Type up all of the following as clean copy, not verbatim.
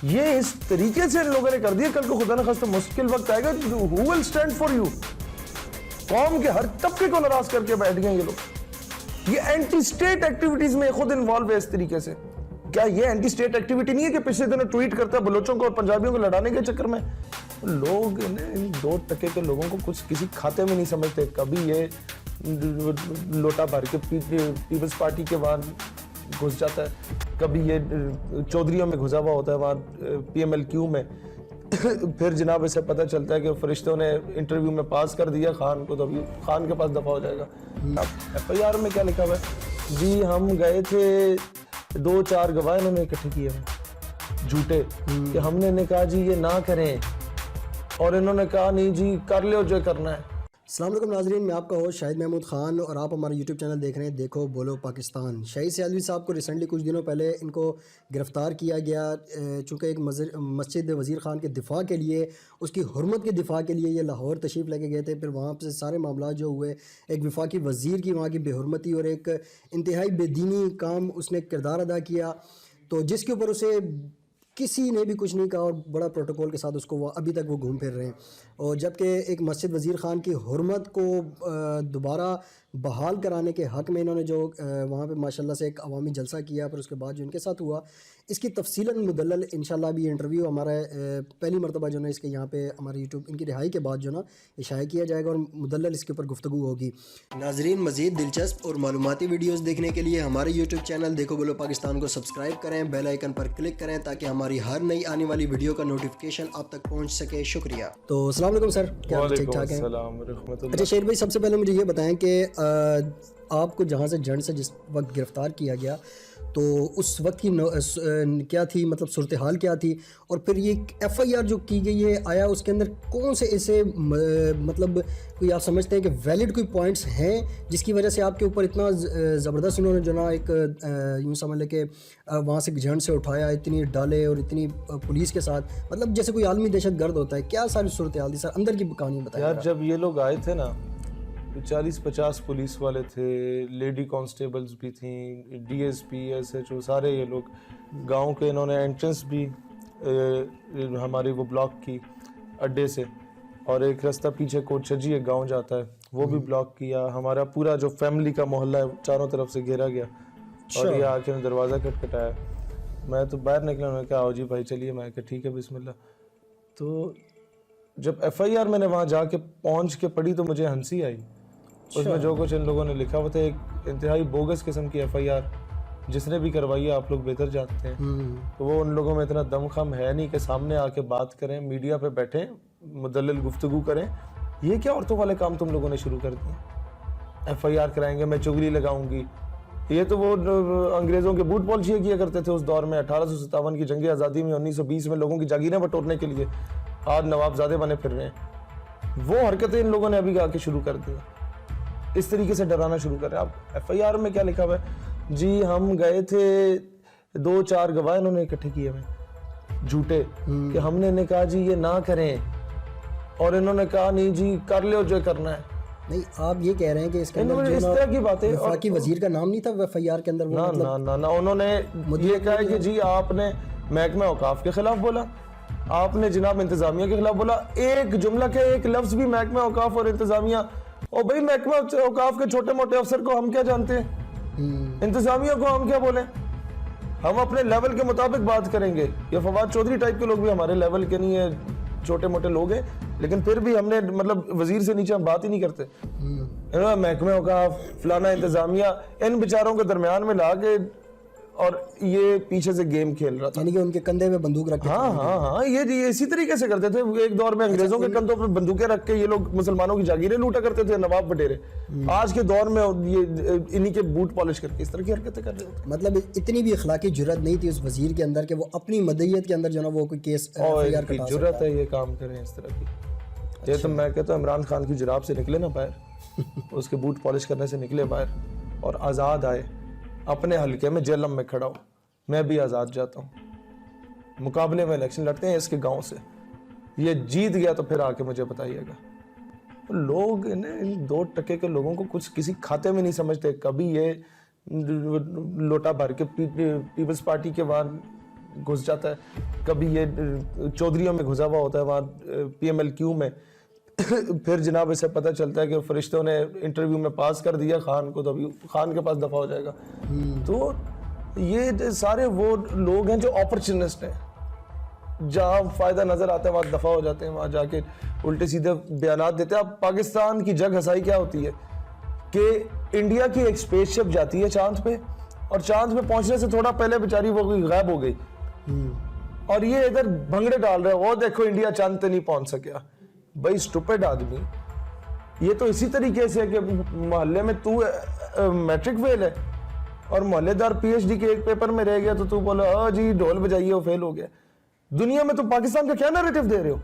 یہ اس طریقے سے ان لوگوں نے کر دیا. کل کو خدا نخواستہ مشکل وقت آئے گا, who will stand for you؟ قوم کے ہر طبقے کو ناراض کر کے بیٹھ گئے یہ لوگ. یہ اینٹی اسٹیٹ ایکٹیویٹیز میں خود انوالو ہے اس طریقے سے. کیا یہ اینٹی اسٹیٹ ایکٹیویٹی نہیں ہے کہ پچھلے دنوں ٹویٹ کرتا ہے بلوچوں کو اور پنجابیوں کو لڑانے کے چکر میں؟ لوگ ان 2% کے لوگوں کو کچھ کسی کھاتے میں نہیں سمجھتے. کبھی یہ لوٹا بھر کے پیپلز پارٹی کے وہاں گھس جاتا ہے, کبھی یہ چودھریوں میں گھسا ہوا ہوتا ہے وہاں PMLQ میں. پھر جناب اسے پتہ چلتا ہے کہ فرشتوں نے انٹرویو میں پاس کر دیا خان کو, تو ابھی خان کے پاس دفع ہو جائے گا. اب FIR میں کیا لکھا ہوا ہے؟ جی ہم گئے تھے 2-4 گواہ انہوں نے اکٹھے کیے ہیں جھوٹے کہ ہم نے کہا جی یہ نہ کریں, اور انہوں نے کہا نہیں جی کر لو جو کرنا ہے. السلام علیکم ناظرین, میں آپ کا ہوسٹ شاہد محمود خان اور آپ ہمارا یوٹیوب چینل دیکھ رہے ہیں دیکھو بولو پاکستان. شہید سیالوی صاحب کو ریسنٹلی کچھ دنوں پہلے ان کو گرفتار کیا گیا, چونکہ ایک مسجد وزیر خان کے دفاع کے لیے, اس کی حرمت کے دفاع کے لیے یہ لاہور تشریف لے کے گئے تھے. پھر وہاں سے سارے معاملات جو ہوئے, ایک وفاقی وزیر کی وہاں کی بے حرمتی اور ایک انتہائی بے دینی کام اس نے کردار ادا کیا, تو جس کے اوپر اسے کسی نے بھی کچھ نہیں کہا اور بڑا پروٹوکول کے ساتھ اس کو وہ ابھی تک وہ گھوم پھر رہے ہیں. اور جبکہ ایک مسجد وزیر خان کی حرمت کو دوبارہ بحال کرانے کے حق میں انہوں نے جو وہاں پہ ماشاءاللہ سے ایک عوامی جلسہ کیا, پھر اس کے بعد جو ان کے ساتھ ہوا, اس کی تفصیلاً مدلل انشاءاللہ ابھی انٹرویو ہمارا پہلی مرتبہ جو نا اس کے یہاں پہ ہمارے یوٹیوب ان کی رہائی کے بعد جو نا شائع کیا جائے گا اور مدلل اس کے اوپر گفتگو ہوگی. ناظرین مزید دلچسپ اور معلوماتی ویڈیوز دیکھنے کے لیے ہمارے یوٹیوب چینل دیکھو بولو پاکستان کو سبسکرائب کریں, بیل آئیکن پر کلک کریں تاکہ ہماری ہر نئی آنے والی ویڈیو کا نوٹیفیکیشن آپ تک پہنچ سکے. شکریہ. تو السلام علیکم سر, کیا ٹھیک ٹھاک ہیں؟ اچھا شہید بھائی, سب سے پہلے مجھے یہ بتائیں کہ آپ کو جہاں سے جنڈ سے جس وقت گرفتار کیا گیا تو اس وقت کی کیا تھی, مطلب صورتحال کیا تھی, اور پھر یہ FIR جو کی گئی ہے آیا اس کے اندر کون سے ایسے مطلب کوئی آپ سمجھتے ہیں کہ ویلڈ کوئی پوائنٹس ہیں جس کی وجہ سے آپ کے اوپر اتنا زبردست انہوں نے جو نا ایک یوں سمجھ لے کہ وہاں سے جنڈ سے اٹھایا, اتنی ڈالے اور اتنی پولیس کے ساتھ, مطلب جیسے کوئی عالمی دہشت گرد ہوتا ہے, کیا ساری صورتحال تھی سر, اندر کی کہانی بتائیں. یار جب یہ لوگ آئے تھے نا 40-50 پولیس والے تھے, لیڈی کانسٹیبلز بھی تھیں, DSP SHO سارے یہ لوگ گاؤں کے. انہوں نے انٹرنس بھی ہماری وہ بلاک کی اڈے سے, اور ایک رستہ پیچھے کوچھجی ایک گاؤں جاتا ہے وہ بھی بلاک کیا. ہمارا پورا جو فیملی کا محلہ ہے چاروں طرف سے گھیرا گیا, اور یہ آ کے دروازہ کھٹکھٹایا. میں تو باہر نکلا, انہوں نے کہا آؤ جی بھائی چلیے. میں کہا ٹھیک ہے بسم اللہ. تو جب FIR میں نے وہاں جا کے پہنچ کے پڑھی تو مجھے ہنسی آئی. اس میں جو کچھ ان لوگوں نے لکھا ہوا تھا, ایک انتہائی بوگس قسم کی FIR, جس نے بھی کروائی ہے آپ لوگ بہتر جانتے ہیں. تو وہ ان لوگوں میں اتنا دم خم ہے نہیں کہ سامنے آ کے بات کریں, میڈیا پہ بیٹھیں, مدلل گفتگو کریں. یہ کیا عورتوں والے کام تم لوگوں نے شروع کر دیے؟ FIR کرائیں گے, میں چگلی لگاؤں گی. یہ تو وہ انگریزوں کے بوٹ پالشیاں کیا کرتے تھے اس دور میں 1857 کی جنگ آزادی میں, 1920 میں لوگوں کی جاگیریں بٹورنے کے لیے. آج نواب زادے بنے پھر رہے ہیں. وہ حرکتیں ان لوگوں نے ابھی آ کے شروع کر دی, اس طریقے سے ڈرانا شروع کر رہے ہیں. آپ FIR میں کیا لکھا ہوا ہے؟ جی ہم گئے تھے 2-4 گواہ انہوں نے اکٹھے کیے ہوئے جھوٹے کہ ہم نے کہا جی یہ نہ کریں, اور انہوں نے کہا نہیں جی کر لو جو کرنا ہے. نہیں آپ یہ کہہ رہے ہیں کہ اس کے اندر اس طرح کی باتیں, وفاقی وزیر کا نام نہیں تھا FIR کے اندر؟ نہ انہوں نے یہ کہا کہ جی آپ نے محکمہ اوقاف کے خلاف بولا, آپ نے جناب انتظامیہ کے خلاف بولا. ایک جملہ کے ایک لفظ بھی محکمہ اوقاف اور انتظامیہ, اور بھائی محکمہ اوقاف کے چھوٹے موٹے افسر کو ہم کیا جانتے ہیں, انتظامیہ کو ہم کیا بولیں؟ ہم اپنے لیول کے مطابق بات کریں گے. یہ فواد چودھری ٹائپ کے لوگ بھی ہمارے لیول کے نہیں ہیں, چھوٹے موٹے لوگ ہیں, لیکن پھر بھی ہم نے مطلب وزیر سے نیچے ہم بات ہی نہیں کرتے. انہوں نے محکمہ اوقاف فلانا انتظامیہ ان بیچاروں کے درمیان میں لا کے, اور یہ پیچھے سے گیم کھیل رہا تھا, یعنی کہ ان کے کندھے میں بندوق رکھ کے. ہاں یہ اسی طریقے سے کرتے تھے. ایک دور میں انگریزوں کے کندھوں پہ بندوقیں رکھ کے یہ لوگ مسلمانوں کی جاگیریں لوٹا کرتے تھے, نواب وڈیرے. آج کے دور میں یہ انہی کے بوٹ پالش کر کے اس طرح کی حرکتیں کر رہے ہوتے. مطلب اتنی بھی اخلاقی جرت نہیں تھی اس وزیر کے اندر کہ وہ اپنی مدعیت کے اندر جو نا وہ کوئی کیس FIR کٹا سکتا جرت ہے یہ کام کریں اس طرح کی. یہ تو میں کہتا ہوں عمران خان کی جراب سے نکلے نا باہر, اس کے بوٹ پالش کرنے سے نکلے باہر, اور آزاد آئے, اپنے حلقے میں جہلم میں کھڑا ہو. میں بھی آزاد جاتا ہوں, مقابلے میں الیکشن لڑتے ہیں اس کے گاؤں سے, یہ جیت گیا تو پھر آ کے مجھے بتائیے گا. لوگ ان 2% کے لوگوں کو کچھ کسی کھاتے میں نہیں سمجھتے. کبھی یہ لوٹا بھر کے پیپلز پارٹی کے وہاں گھس جاتا ہے, کبھی یہ چودھریوں میں گھسا ہوا ہوتا ہے وہاں PMLQ میں, پھر جناب اسے پتہ چلتا ہے کہ فرشتوں نے انٹرویو میں پاس کر دیا خان کو, تو ابھی خان کے پاس دفع ہو جائے گا. تو یہ سارے وہ لوگ ہیں جو اپرچونسٹ ہیں, جہاں فائدہ نظر آتا ہے وہاں دفع ہو جاتے ہیں, وہاں جا کے الٹے سیدھے بیانات دیتے ہیں. اب پاکستان کی جگ ہسائی کیا ہوتی ہے کہ انڈیا کی ایک اسپیس شپ جاتی ہے چاند پہ, اور چاند پہ پہنچنے سے تھوڑا پہلے بیچاری وہ غائب ہو گئی, اور یہ ادھر بھنگڑے ڈال رہے ہیں, وہ دیکھو انڈیا چاند پہ نہیں پہنچ سکیا. بھائی اسٹوپڈ آدمی, یہ تو اسی طریقے سے کہ محلے میں تو میٹرک فیل ہے اور محلے دار PhD کے ایک پیپر میں رہ گیا تو بولو ہاں جی ڈھول بجائیے وہ فیل ہو گیا. دنیا میں تو پاکستان کا کیا نیریٹو دے رہے ہو؟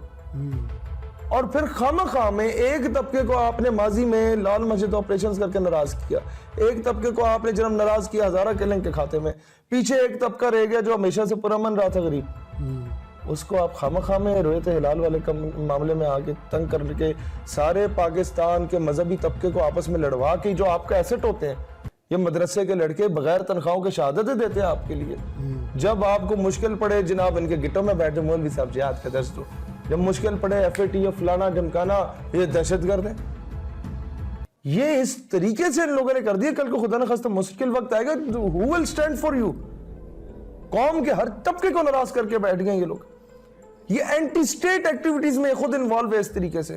اور پھر خواہ میں ایک طبقے کو آپ نے ماضی میں لال مسجد آپریشنز کر کے ناراض کیا, ایک طبقے کو آپ نے جنم ناراض کیا ہزارہ کلنگ کے کھاتے میں, پیچھے ایک طبقہ رہ گیا جو ہمیشہ سے پرامن رہا تھا غریب, اس کو آپ خواہ میں رویت ہلال والے معاملے میں آگے تنگ کر کے سارے پاکستان کے مذہبی طبقے کو آپس میں لڑوا کے جو آپ کا ایسٹ ہوتے ہیں, یہ مدرسے کے لڑکے بغیر تنخواہوں کے شہادتیں دیتے ہیں آپ کے لیے. جب آپ کو مشکل پڑے جناب ان کے گٹوں میں بیٹھے مولوی صاحب جہاد کا درس دو, جب مشکل پڑے FAT یا فلانا ڈھمکانا یہ دہشت گرد ہے. یہ اس طریقے سے ان لوگوں نے کر دیا, کل کو خدا نخواستہ مشکل وقت آئے گا who will stand for you. قوم کے ہر طبقے کو ناراض کر کے بیٹھ گئے یہ لوگ. یہ اینٹی سٹیٹ ایکٹیویٹیز میں خود انوالو ہے اس طریقے سے.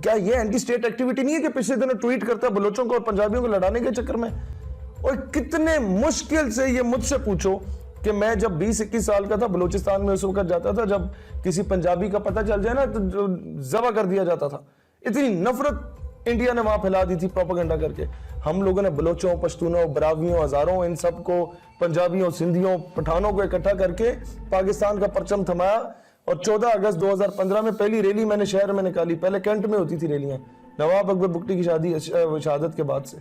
کیا یہ اینٹی سٹیٹ ایکٹیویٹی نہیں ہے کہ پچھلے دنوں ٹویٹ کرتا ہے بلوچوں کو اور پنجابیوں کو لڑانے کے چکر میں؟ اور کتنے مشکل سے یہ مجھ سے پوچھو کہ میں جب 20-21 سال کا تھا بلوچستان میں اس وقت جاتا تھا, جب کسی پنجابی کا پتہ چل جائے نا تو ذبح کر دیا جاتا تھا. اتنی نفرت انڈیا نے وہاں پھیلا دی تھی پروپیگنڈا کر کے. ہم لوگوں نے بلوچوں, پشتونوں, براویوں, ہزاروں, ان سب کو, پنجابیوں, سندھیوں, پٹھانوں کو اکٹھا کر کے پاکستان کا پرچم تھمایا. اور 14 اگست 2015 میں پہلی ریلی میں نے شہر میں نکالی. پہلے کینٹ میں ہوتی تھی ریلیاں نواب اکبر بگٹی کی شہادت کے بعد سے.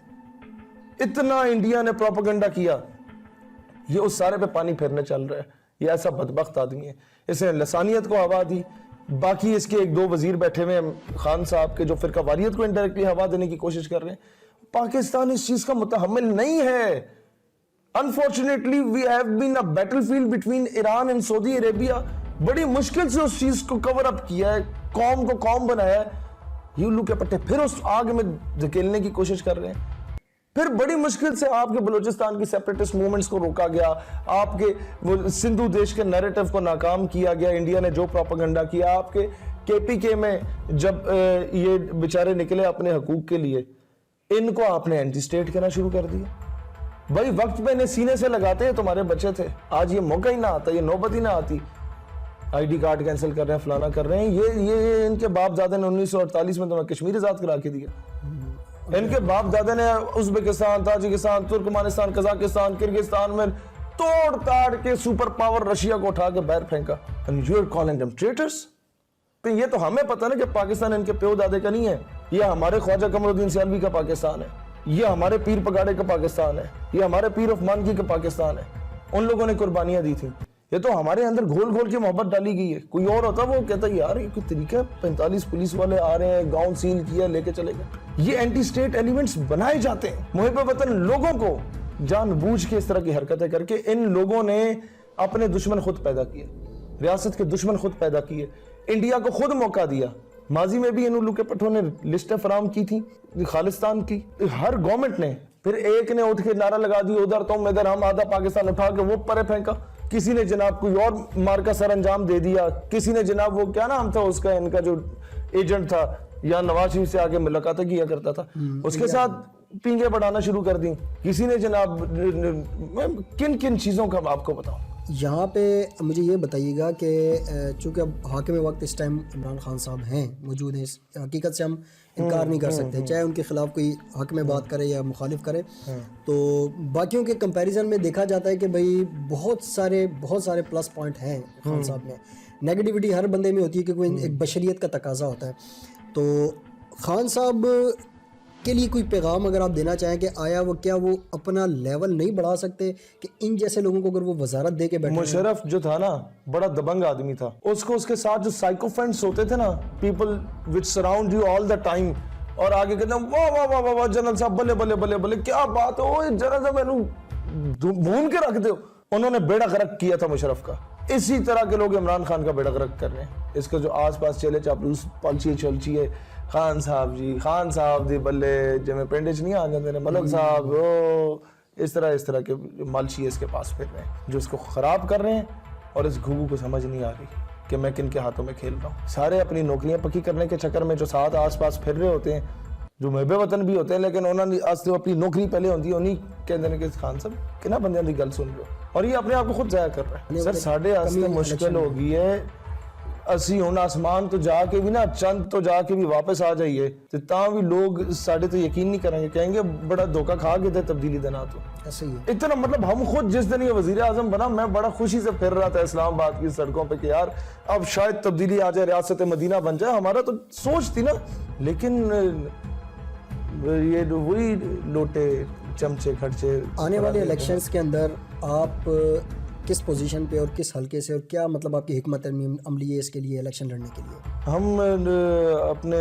اتنا انڈیا نے پروپیگنڈا کیا, یہ اس سارے پہ پانی پھیرنے چل رہا ہے. یہ ایسا بدبخت آدمی ہے, اس نے لسانیت کو ہوا دی. باقی اس کے 1-2 وزیر بیٹھے ہوئے ہیں خان صاحب کے جو فرقہ واریت کو انڈائریکٹلی ہوا دینے کی کوشش کر رہے ہیں. پاکستان اس چیز کا متحمل نہیں ہے. Unfortunately, we have been a battlefield between Iran and Saudi Arabia. بڑی مشکل سے اس چیز کو کور اپ کیا ہے, قوم کو قوم بنایا ہے. یہ لوگ کے پٹے پھر اس آگ میں دھکیلنے کی کوشش کر رہے ہیں. پھر بڑی مشکل سے آپ کے بلوچستان کی سیپریٹسٹ موومنٹس کو روکا گیا, آپ کے وہ سندھو دیش کے نیریٹو کو ناکام کیا گیا. انڈیا نے جو پروپیگنڈا کیا, آپ کے KPK میں جب یہ بیچارے نکلے اپنے حقوق کے لیے, ان کو آپ نے اینٹی سٹیٹ کہنا شروع کر دیا. بھائی وقت پہ انہیں سینے سے لگاتے ہیں, تمہارے بچے تھے. آج یہ موقع ہی نہ آتا, یہ نوبت ہی نہ آتی. ID کارڈ کینسل کر رہے ہیں, فلانا کر رہے ہیں. یہ ان کے باپ دادا نے 1948 میں تمہیں کشمیر آزاد کرا کے دیا. ان کے باپ دادا نے Uzbekistan, Tajikistan, Turkmenistan, Kazakhstan, Kyrgyzstan میں توڑ تاڑ کے سپر پاور رشیا کو اٹھا کے باہر پھینکا. And you are calling them traitors? تو یہ تو ہمیں پتہ نا کہ پاکستان ان کے پیو دادے کا نہیں ہے. یہ ہمارے خواجہ قمر الدین سیالوی کا پاکستان ہے, یہ ہمارے پیر پگاڑے کا پاکستان ہے, یہ ہمارے پیر آف مانکی کا پاکستان ہے. ان لوگوں نے قربانیاں دی تھیں. یہ تو ہمارے اندر گھول گھول کے محبت ڈالی گئی ہے. کوئی اور ہوتا وہ کہتا یار یہ کوئی طریقہ ہے, 45 پولیس والے آ رہے ہیں, گاؤں سیل کیا, لے کے چلے گئے. یہ اینٹی سٹیٹ ایلیمنٹس بنائے جاتے ہیں محب وطن لوگوں کو جان بوجھ کے اس طرح کی حرکتیں کر کے. ان لوگوں نے اپنے دشمن خود پیدا کیے, ریاست کے دشمن خود پیدا کیے, انڈیا کو خود موقع دیا. ماضی میں بھی ان الو کے پٹھوں نے لسٹیں فراہم کی تھی خالستان کی, ہر گورنمنٹ نے. پھر ایک نے اٹھ کے نعرہ لگا دیا ادھر تم ادھر ہم, آدھا پاکستان اٹھا کے وہ پرے پھینکا. کسی نے جناب کوئی اور مار کا سر انجام دے دیا, کسی نے جناب وہ کیا نام تھا اس کا, ان کا جو ایجنٹ تھا یا نواز شریف سے آگے ملاقاتیں کیا کرتا تھا, اس کے ساتھ پینگیں بڑھانا شروع کر دیں. کسی نے جناب کن کن چیزوں کا آپ کو بتاؤں. یہاں پہ مجھے یہ بتائیے گا کہ چونکہ اب حاکم وقت اس ٹائم عمران خان صاحب ہیں, موجود ہیں, حقیقت سے ہم انکار نہیں کر سکتے, چاہے ان کے خلاف کوئی حق میں بات کرے یا مخالف کرے. تو باقیوں کے کمپیریزن میں دیکھا جاتا ہے کہ بھائی بہت سارے پلس پوائنٹ ہیں خان صاحب میں. نیگیٹیوٹی ہر بندے میں ہوتی ہے کہ کوئی ایک بشریت کا تقاضا ہوتا ہے. تو خان صاحب کے لیے کوئی پیغام اگر آپ دینا چاہیں کہ آیا وہ اپنا لیول نہیں بڑھا سکتے کہ ان جیسے لوگوں کو اگر وہ وزارت دے کے بیٹھے. مشرف جو تھا نا بڑا دبنگ آدمی تھا, اس کو اس کے ساتھ جو سائیکوفینٹس ہوتے تھے نا, people which surround you all the time, اور آگے کہتے ہیں واہ واہ واہ واہ جنرل صاحب بلے بلے بلے بلے کیا بات ہے, جنرل صاحب میں بھون کے رکھ دو. انہوں نے بیڑا غرق کیا تھا مشرف کا. اسی طرح کے لوگ عمران خان کا بیڑا غرق کر رہے ہیں. اس کا جو آس پاس چلے چاپلوس پالچی چلچی ہے خان صاحب دی بلے جمیں پنڈے چ نہیں آ جاندے نے ملک صاحب اس طرح کے مالچی اس کے پاس پھر رہے ہیں جو اس کو خراب کر رہے ہیں. اور اس گھوگو کو سمجھ نہیں آ رہی کہ میں کن کے ہاتھوں میں کھیل رہا ہوں. سارے اپنی نوکریاں پکی کرنے کے چکر میں جو ساتھ آس پاس پھر رہے ہوتے ہیں جو محب وطن بھی ہوتے ہیں لیکن انہوں نے اپنی نوکری پہلے ہوتی ہے انہیں کہتے ہیں کہ خان صاحب کنا بندیاں دی گل سن لو اور یہ اپنے آپ کو خود ضائع کر رہا ہے. سر ساڈے واسطے مشکل ہو گئی ہے. اسی ہن آسمان تو جا کے بھی نا چند تو جا کے بھی واپس آ جائیے تو تاں بھی لوگ ساڈے تو یقین نہیں کریں گے, کہیں گے بڑا دھوکہ کھا کے تھے تبدیلی دینا. تو ایسے ہی اتنا مطلب ہم خود جس دن یہ وزیر اعظم بنا میں بڑا خوشی سے پھر رہا تھا اسلام آباد کی سڑکوں پہ کہ یار اب شاید تبدیلی آ جائے, ریاست مدینہ بن جائے. ہمارا تو سوچ تھی نا, لیکن یہ وہی لوٹے چمچے کھرچے. آنے والے الیکشنز کے اندر آپ کس پوزیشن پہ اور کس حلقے سے اور کیا مطلب آپ کی حکمت عملی ہے اس کے لیے الیکشن لڑنے کے لیے؟ ہم اپنے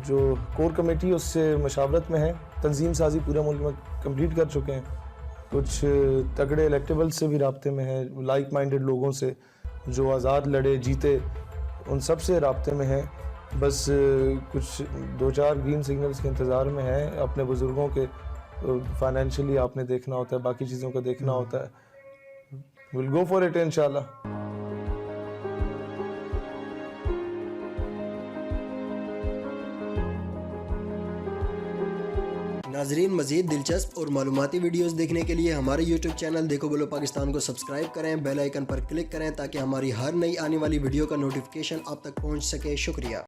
جو کور کمیٹی اس سے مشاورت میں ہیں, تنظیم سازی پورے ملک میں کمپلیٹ کر چکے ہیں. کچھ تگڑے الیکٹیبل سے بھی رابطے میں ہیں, لائک مائنڈڈ لوگوں سے جو آزاد لڑے جیتے ان سب سے رابطے میں ہیں. بس کچھ 2-4 گرین سگنلز کے انتظار میں ہیں. اپنے بزرگوں کے فائنینشلی آپ نے دیکھنا ہوتا ہے, باقی چیزوں کا دیکھنا ہوتا ہے. we'll go for it انشاءاللہ. ناظرین مزید دلچسپ اور معلوماتی ویڈیوز دیکھنے کے لیے ہمارے یوٹیوب چینل دیکھو بولو پاکستان کو سبسکرائب کریں, بیل آئیکن پر کلک کریں تاکہ ہماری ہر نئی آنے والی ویڈیو کا نوٹیفیکیشن آپ تک پہنچ سکے. شکریہ.